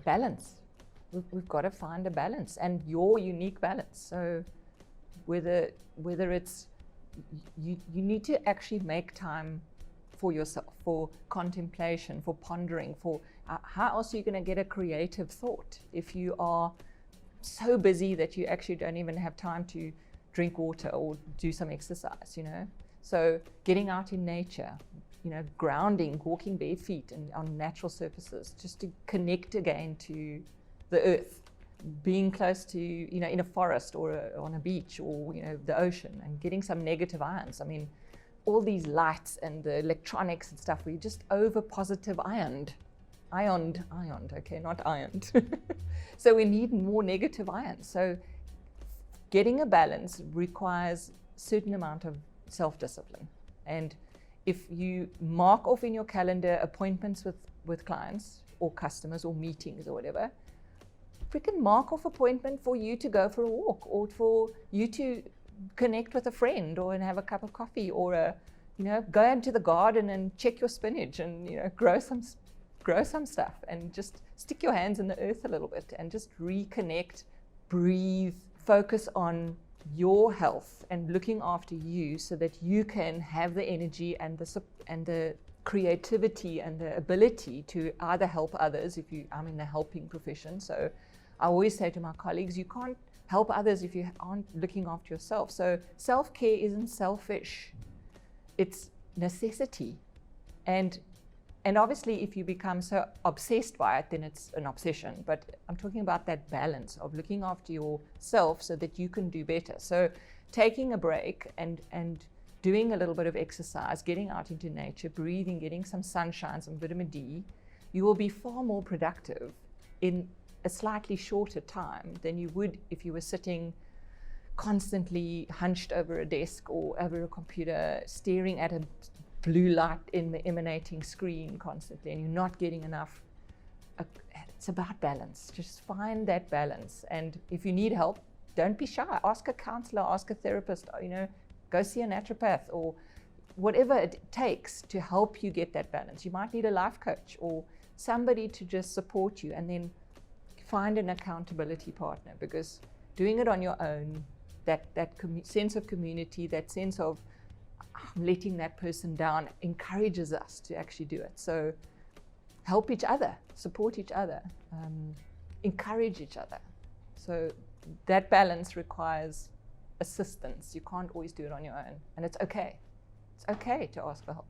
balance. We've got to find a balance, and your unique balance. So whether it's, you need to actually make time for yourself, for contemplation, for pondering, for how else are you going to get a creative thought if you are so busy that you actually don't even have time to drink water or do some exercise, you know? So getting out in nature, you know, grounding, walking bare feet and on natural surfaces, just to connect again to the earth, being close to, you know, in a forest or on a beach or, you know, the ocean, and getting some negative ions. I mean, all these lights and the electronics and stuff, we're just over positive ioned, okay, not ironed. So we need more negative ions. So getting a balance requires a certain amount of self-discipline. And if you mark off in your calendar appointments with clients or customers or meetings or whatever, freaking mark off appointment for you to go for a walk, or for you to connect with a friend, or and have a cup of coffee, or you know, go into the garden and check your spinach and, you know, grow some stuff, and just stick your hands in the earth a little bit and just reconnect, breathe, focus on your health and looking after you, so that you can have the energy and the creativity and the ability to either help others. I'm in the helping profession, so I always say to my colleagues, you can't help others if you aren't looking after yourself. So self-care isn't selfish, it's necessity. And obviously if you become so obsessed by it, then it's an obsession. But I'm talking about that balance of looking after yourself so that you can do better. So taking a break and doing a little bit of exercise, getting out into nature, breathing, getting some sunshine, some vitamin D, you will be far more productive in a slightly shorter time than you would if you were sitting constantly hunched over a desk or over a computer, staring at a blue light in the emanating screen constantly, and you're not getting enough. It's about balance. Just find that balance. And if you need help, don't be shy. Ask a counselor, ask a therapist, you know, go see a naturopath, or whatever it takes to help you get that balance. You might need a life coach or somebody to just support you, and then find an accountability partner, because doing it on your own, that sense of community, that sense of letting that person down, encourages us to actually do it. So help each other, support each other, encourage each other. So that balance requires assistance. You can't always do it on your own, and it's okay. It's okay to ask for help.